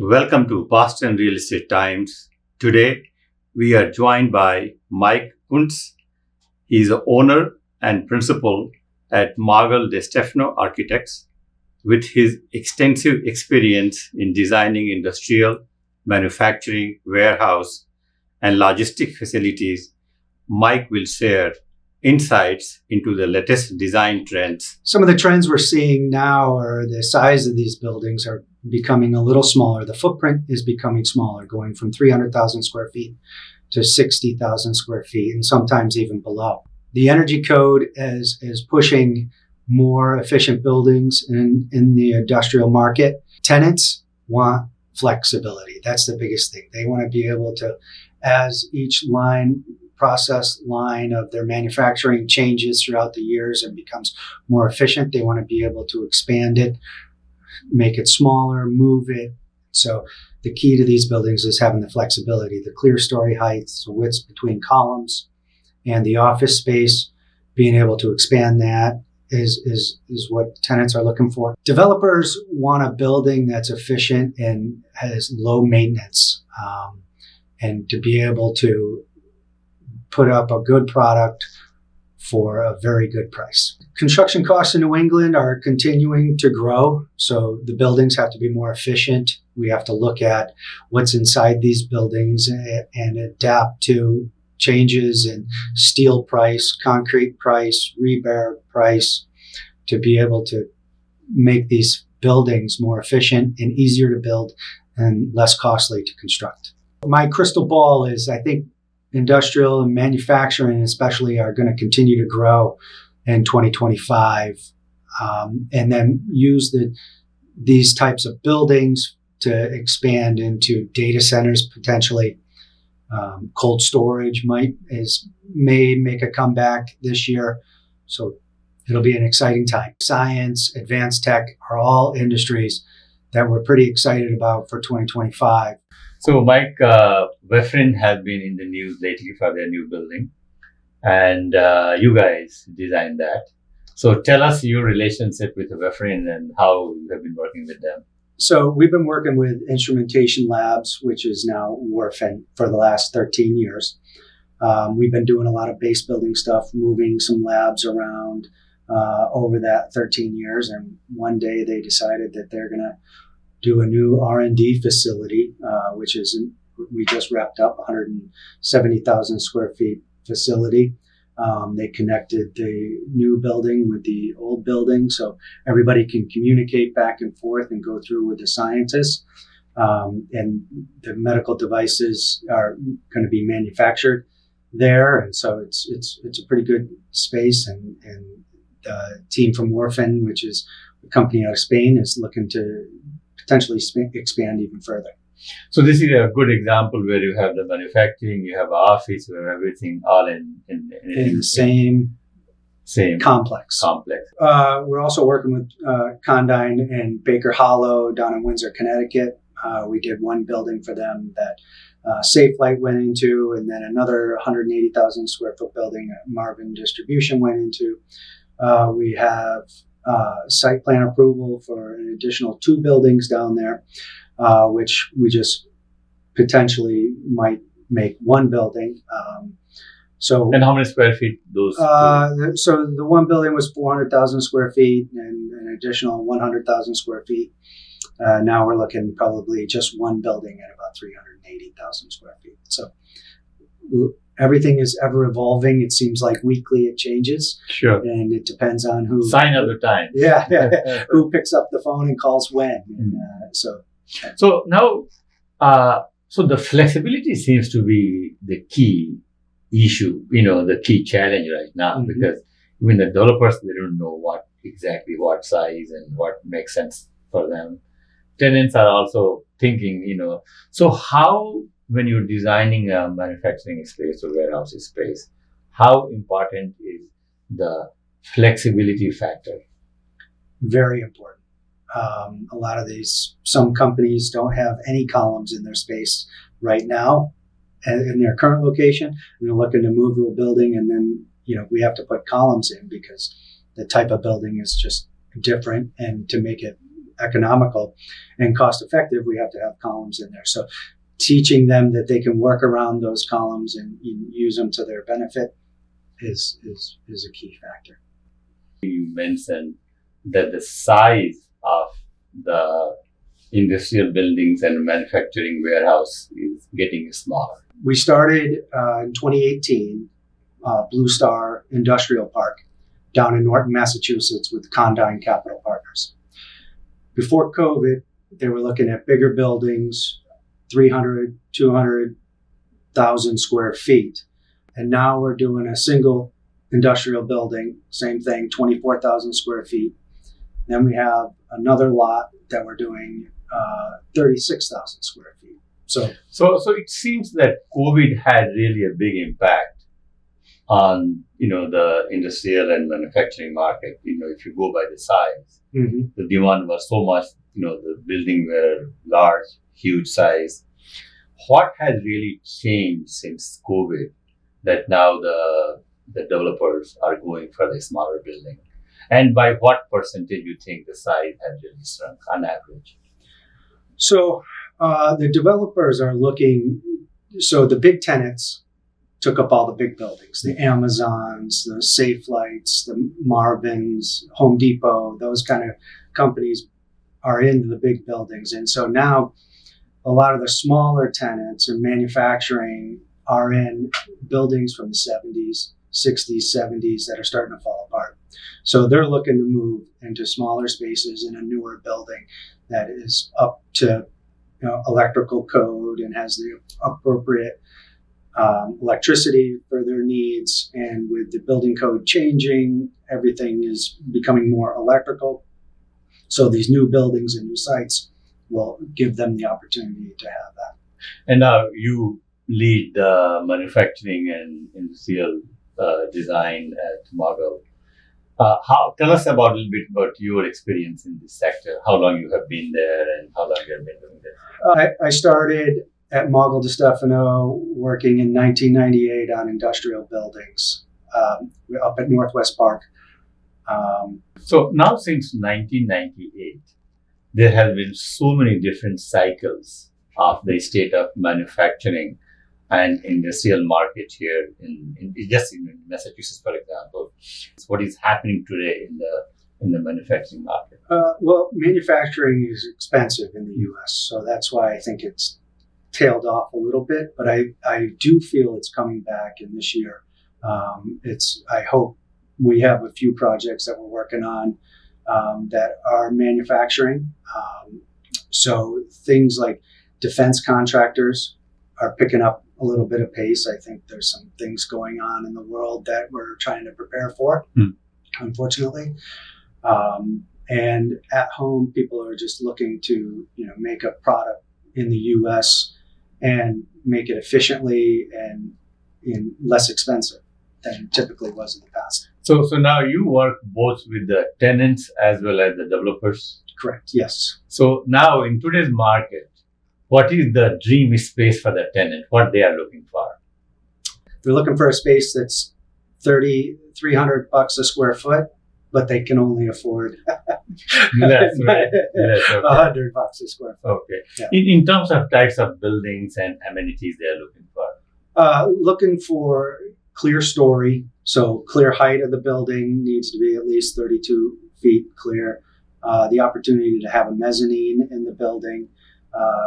Welcome to Boston Real Estate Times. Today, we are joined by Mike Kunz. He is the owner and principal at Maugel DeStefano Architects. With his extensive experience in designing industrial, manufacturing, warehouse, and logistic facilities, Mike will share insights into the latest design trends. Some of the trends we're seeing now are the size of these buildings are becoming a little smaller. The footprint is becoming smaller, going from 300,000 square feet to 60,000 square feet, and sometimes even below. The energy code is pushing more efficient buildings in the industrial market. Tenants want flexibility. That's the biggest thing. They want to be able to, as each process line of their manufacturing changes throughout the years and becomes more efficient, they want to be able to expand it, make it smaller, move it. So the key to these buildings is having the flexibility, the clear story heights, the widths between columns, and the office space, being able to expand that is what tenants are looking for. Developers want a building that's efficient and has low maintenance, and to be able to put up a good product for a very good price. Construction costs in New England are continuing to grow, so the buildings have to be more efficient. We have to look at what's inside these buildings and adapt to changes in steel price, concrete price, rebar price, to be able to make these buildings more efficient and easier to build and less costly to construct. My crystal ball is, I think, industrial and manufacturing especially are going to continue to grow in 2025, and then use these types of buildings to expand into data centers potentially. Cold storage may make a comeback this year, so it'll be an exciting time. Science, advanced tech are all industries that we're pretty excited about for 2025. So, Mike, Wefrin has been in the news lately for their new building, and you guys designed that. So, tell us your relationship with Wefrin and how you have been working with them. So, we've been working with Instrumentation Labs, which is now Wefrin, for the last 13 years. We've been doing a lot of base building stuff, moving some labs around over that 13 years, and one day they decided that they're going to do a new R&D facility, we just wrapped up 170,000 square feet facility. They connected the new building with the old building so everybody can communicate back and forth and go through with the scientists. And the medical devices are going to be manufactured there. And so it's a pretty good space. And the team from Wefrin, which is a company out of Spain, is looking to potentially expand even further. So this is a good example where you have the manufacturing, you have an office, you have everything all in the same complex. We're also working with Condyne and Baker Hollow down in Windsor, Connecticut. We did one building for them that Safe Light went into, and then another 180,000 square foot building that Marvin Distribution went into. We have site plan approval for an additional 2 buildings down there, which we just potentially might make 1 building. And how many square feet those? So the 1 building was 400,000 square feet and an additional 100,000 square feet. Now we're looking probably just 1 building at about 380,000 square feet. So everything is ever evolving. It seems like weekly it changes. Sure. And it depends on who. Sign of the time. Yeah. Who picks up the phone and calls when. So now, so the flexibility seems to be the key issue, the key challenge right now, because even the developers, they don't know what size and what makes sense for them. Tenants are also thinking, so how, when you're designing a manufacturing space or warehouse space, how important is the flexibility factor? Very important. A lot of some companies don't have any columns in their space right now in their current location, and they're looking to move to a building, and then, we have to put columns in because the type of building is just different, and to make it economical and cost effective, we have to have columns in there. So teaching them that they can work around those columns and use them to their benefit is a key factor. You mentioned that the size of the industrial buildings and manufacturing warehouse is getting smaller. We started in 2018, Blue Star Industrial Park down in Norton, Massachusetts with Condyne Capital Partners. Before COVID, they were looking at bigger buildings, 300, 200,000 square feet. And now we're doing a single industrial building, same thing, 24,000 square feet. Then we have another lot that we're doing 36,000 square feet. So it seems that COVID had really a big impact on, the industrial and manufacturing market. If you go by the size, the demand was so much, the building were large, huge size. What has really changed since COVID that now the developers are going for the smaller building? And by what percentage you think the size has really shrunk on average? So the developers are looking, so the big tenants took up all the big buildings, the Amazons, the Safe Lights, the Marvins, Home Depot, those kind of companies are into the big buildings. And so now a lot of the smaller tenants in manufacturing are in buildings from the 70s, 60s, 70s that are starting to fall apart. So they're looking to move into smaller spaces in a newer building that is up to electrical code and has the appropriate electricity for their needs. And with the building code changing, everything is becoming more electrical. So these new buildings and new sites will give them the opportunity to have that. And now you lead the manufacturing and industrial design at Maugel. Tell us a little bit about your experience in this sector, how long you have been there and how long you have been doing this. I started at Maugel DeStefano working in 1998 on industrial buildings up at Northwest Park. So now since 1998, there have been so many different cycles of the state of manufacturing and industrial market here in Massachusetts, for example. What is happening today in the manufacturing market? Well, manufacturing is expensive in the U.S., so that's why I think it's tailed off a little bit. But I do feel it's coming back in this year. I hope we have a few projects that we're working on that are manufacturing. So things like defense contractors are picking up a little bit of pace. I think there's some things going on in the world that we're trying to prepare for, unfortunately. And at home, people are just looking to, make a product in the U.S. and make it efficiently and less expensive than typically was in the past. So now you work both with the tenants as well as the developers? Correct, yes. So now in today's market, what is the dream space for the tenant? What they are looking for? They're looking for a space that's $300 a square foot, but they can only afford That's right. That's okay. $100 a square foot. Okay. Yeah. In terms of types of buildings and amenities they are looking for? Looking for clear story. So clear height of the building needs to be at least 32 feet clear. The opportunity to have a mezzanine in the building,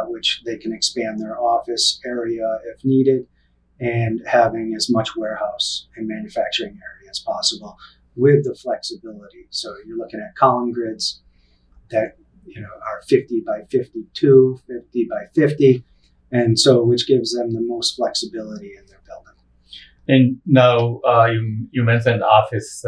which they can expand their office area if needed, and having as much warehouse and manufacturing area as possible with the flexibility. So you're looking at column grids that are 50 by 52, 50 by 50, and so which gives them the most flexibility in their building. And now you mentioned office.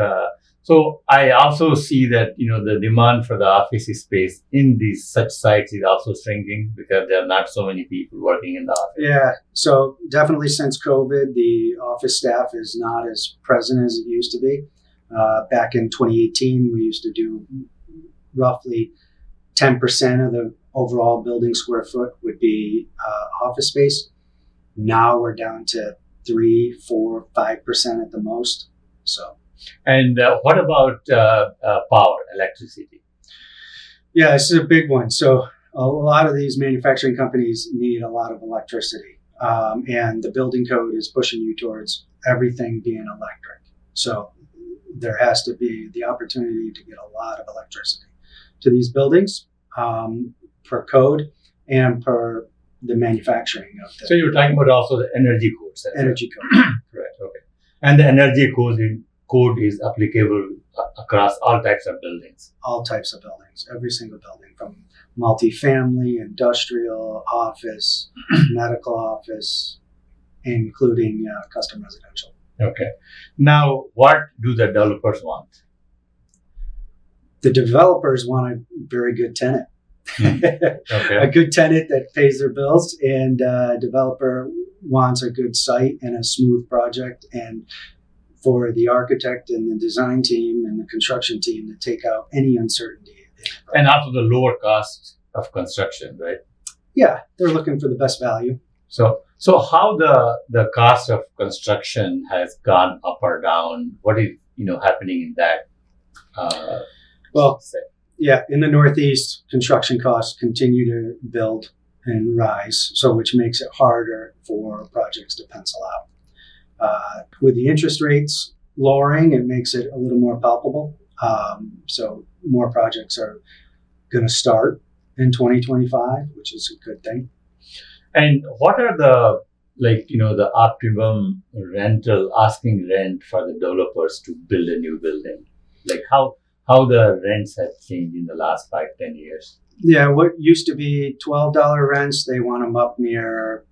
So I also see that the demand for the office space in these such sites is also shrinking because there are not so many people working in the office. Yeah, so definitely since COVID, the office staff is not as present as it used to be. Back in 2018, we used to do roughly 10% of the overall building square foot would be office space. Now we're down to 3, 4, 5% at the most. So. And what about power, electricity? Yeah, this is a big one. So a lot of these manufacturing companies need a lot of electricity, and the building code is pushing you towards everything being electric. So there has to be the opportunity to get a lot of electricity to these buildings, per code and per the manufacturing of the So you're talking about also the energy codes. energy code. Right. Okay. And the energy code is applicable across all types of buildings. All types of buildings, every single building, from multifamily, industrial, office, medical office, including custom residential. Okay. Now, what do the developers want? The developers want a very good tenant. Okay. A good tenant that pays their bills, and developer wants a good site and a smooth project, and for the architect and the design team and the construction team to take out any uncertainty. And also the lower cost of construction, right? Yeah, they're looking for the best value. So how the cost of construction has gone up or down? What is happening in that? Well, yeah, in the Northeast, construction costs continue to build and rise, so which makes it harder for projects to pencil out. With the interest rates lowering, it makes it a little more palpable. So more projects are going to start in 2025, which is a good thing. And what are the optimum rental asking rent for the developers to build a new building? Like how the rents have changed in the last 5-10 years? Yeah, what used to be $12 rents, they want them up near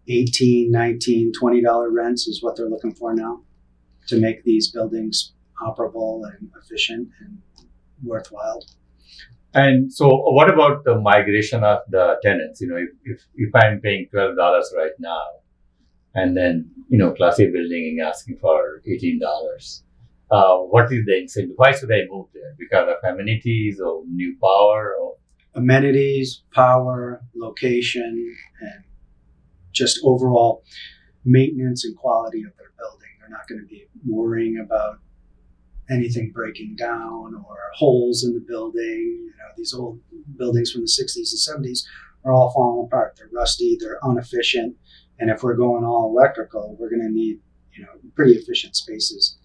$18, $19, $20 rents is what they're looking for now to make these buildings operable and efficient and worthwhile. And so what about the migration of the tenants? If I'm paying $12 right now, and then, Class A building and asking for $18, what is the incentive? Why should I move there? Because of amenities or new power? Or amenities, power, location, and just overall maintenance and quality of their building. They're not going to be worrying about anything breaking down or holes in the building. These old buildings from the 60s and 70s are all falling apart. They're rusty, they're inefficient. And if we're going all electrical, we're going to need, pretty efficient spaces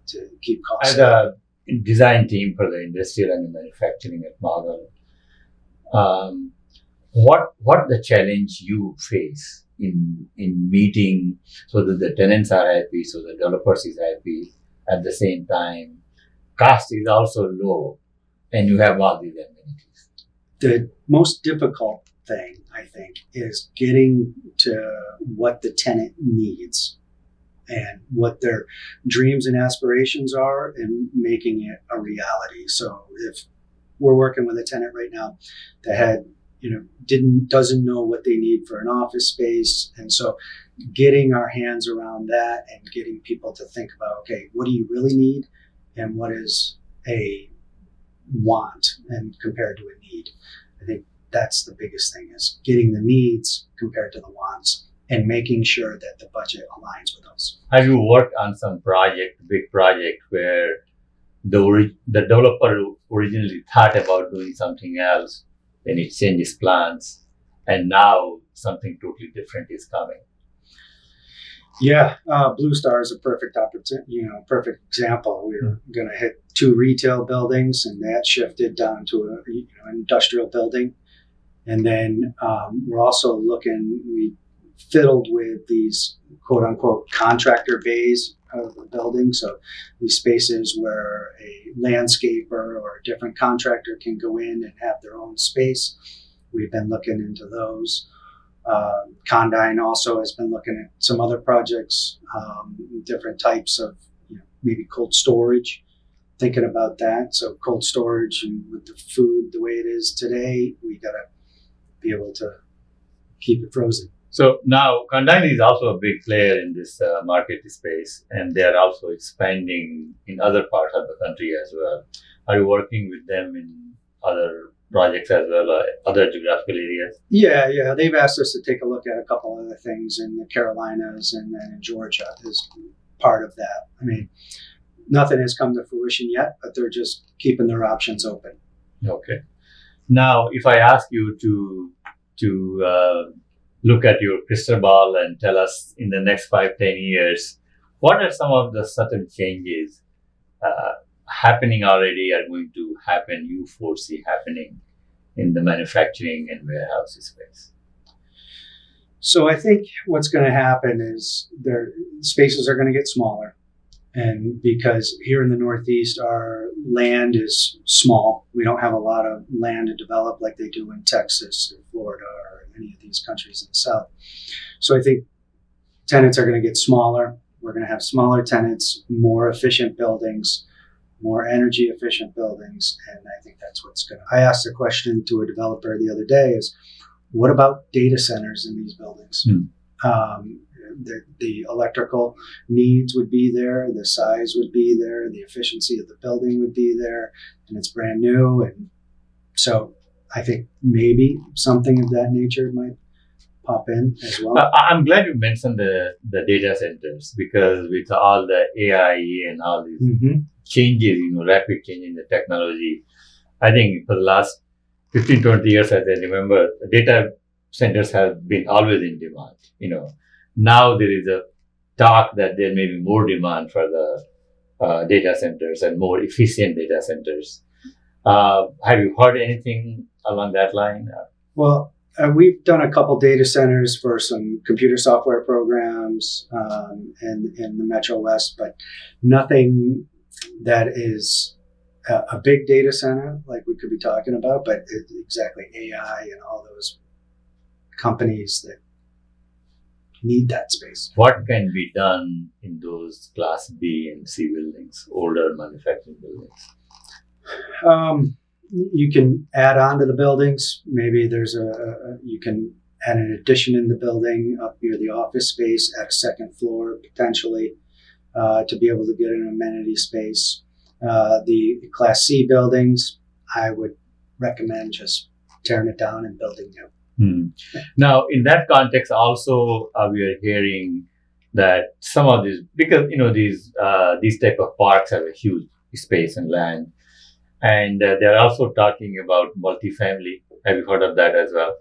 to keep costs. As a design team for the industrial and the manufacturing at Maugel, what the challenge you face in meeting so that the tenants are happy, so the developers is happy, at the same time, cost is also low, and you have all these amenities. The most difficult thing, I think, is getting to what the tenant needs and what their dreams and aspirations are and making it a reality. So if we're working with a tenant right now that had, doesn't know what they need for an office space. And so getting our hands around that and getting people to think about, okay, what do you really need? And what is a want and compared to a need? I think that's the biggest thing, is getting the needs compared to the wants and making sure that the budget aligns with those. Have you worked on some big project where the developer originally thought about doing something else, then it changes plans, and now something totally different is coming? Yeah, Blue Star is a perfect opportunity, perfect example. We were going to hit 2 retail buildings, and that shifted down to an industrial building. And then we're also we fiddled with these quote unquote contractor bays of the building. So these spaces where a landscaper or a different contractor can go in and have their own space. We've been looking into those. Condyne also has been looking at some other projects, different types of maybe cold storage, thinking about that. So cold storage, and with the food the way it is today, we got to be able to keep it frozen. So now Condyne is also a big player in this market space, and they are also expanding in other parts of the country as well. Are you working with them in other projects as well, other geographical areas? Yeah. They've asked us to take a look at a couple other things in the Carolinas and then in Georgia as part of that. I mean, nothing has come to fruition yet, but they're just keeping their options open. Okay. Now, if I ask you to look at your crystal ball and tell us in the next 5-10 years, what are some of the certain changes happening already are going to happen, you foresee happening in the manufacturing and warehouse space? So I think what's going to happen is their spaces are going to get smaller. And because here in the Northeast, our land is small, we don't have a lot of land to develop like they do in Texas or Florida or any of these countries in the South. So I think tenants are going to get smaller. We're going to have smaller tenants, more efficient buildings, more energy efficient buildings. And I think that's what's going to. I asked a question to a developer the other day is, what about data centers in these buildings? The electrical needs would be there, the size would be there, the efficiency of the building would be there, and it's brand new. And so I think maybe something of that nature might pop in as well. I'm glad you mentioned the data centers, because with all the AI and all these changes, rapid change in the technology, I think for the last 15-20 years, as I remember, data centers have been always in demand. Now there is a talk that there may be more demand for the data centers and more efficient data centers. Have you heard anything along that line? Well, we've done a couple data centers for some computer software programs in the Metro West, but nothing that is a big data center like we could be talking about, but exactly AI and all those companies that need that space. What can be done in those Class B and C buildings, older manufacturing buildings? You can add on to the buildings. Maybe there's you can add an addition in the building up near the office space, add a second floor potentially to be able to get an amenity space. The Class C buildings, I would recommend just tearing it down and building new. Now, in that context, also we are hearing that some of these, because these type of parks have a huge space and land, and they're also talking about multifamily. Have you heard of that as well?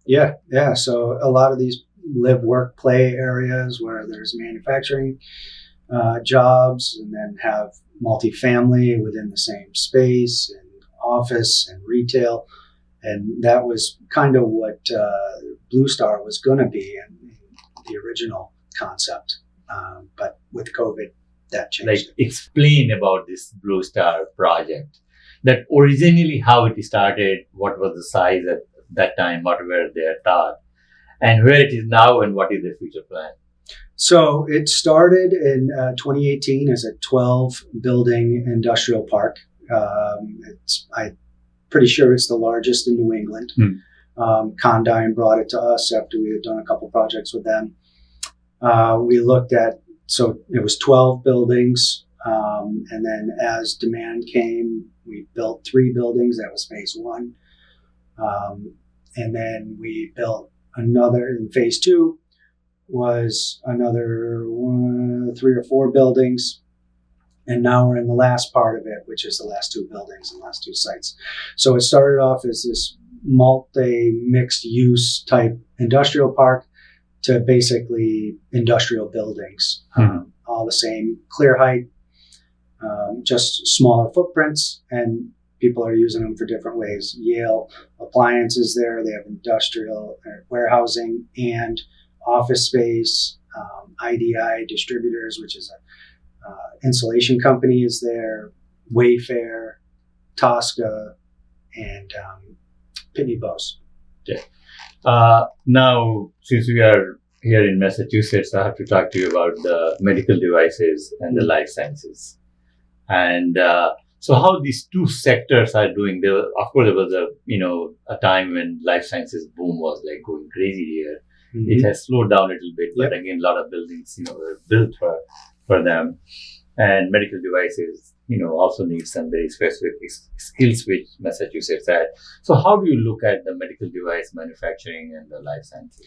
Yeah. So a lot of these live, work, play areas where there's manufacturing jobs, and then have multifamily within the same space, and office and retail. And that was kind of what Blue Star was going to be in the original concept. But with COVID, that changed. Explain about this Blue Star project. That originally how it started, what was the size at that time, what were their thought, and where it is now, and what is the future plan? So it started in 2018 as a 12-building industrial park. I'm pretty sure it's the largest in New England. Condyne brought it to us after we had done a couple projects with them. We looked at, so it was 12 buildings, and then as demand came, we built 3 buildings. That was phase 1. And then we built another in phase 2, was another 3 or 4 buildings. And now we're in the last part of it, which is the last 2 buildings and last 2 sites. So it started off as this multi-mixed use type industrial park to basically industrial buildings, all the same clear height, just smaller footprints, and people are using them for different ways. Yale Appliances there, they have industrial warehousing and office space. IDI Distributors, which is a insulation company, is there. Wayfair, Tosca, and Pitney Bowes. Okay. Now, since we are here in Massachusetts, I have to talk to you about the medical devices and the life sciences. And so how these two sectors are doing. Of course, there was a time when life sciences boom was like going crazy here. It has slowed down a little bit, but again, a lot of buildings, were built for them. And medical devices, also need some very specific skills which Massachusetts had. So how do you look at the medical device manufacturing and the life sciences?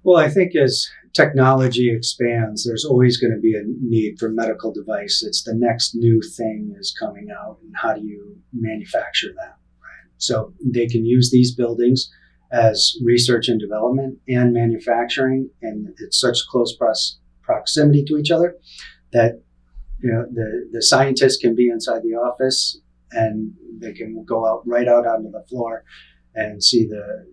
Well, I think as technology expands, there's always going to be a need for medical device. It's the next new thing is coming out, and how do you manufacture that, So they can use these buildings as research and development and manufacturing, and it's such close proximity to each other that the scientists can be inside the office and they can go right out onto the floor and see the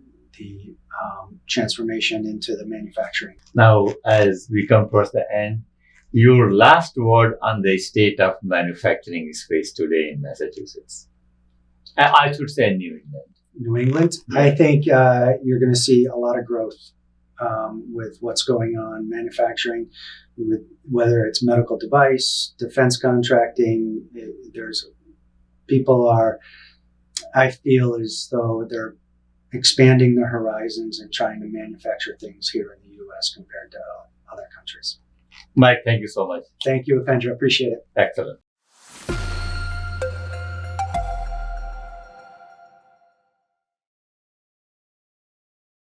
transformation into the manufacturing. Now, as we come towards the end, your last word on the state of manufacturing space today in Massachusetts. I should say New England. New England, Yeah. I think you're going to see a lot of growth with what's going on manufacturing, with whether it's medical device, defense contracting. I feel as though they're expanding their horizons and trying to manufacture things here in the U.S. compared to other countries. Mike, thank you so much. Thank you, Upendra. Appreciate it. Excellent.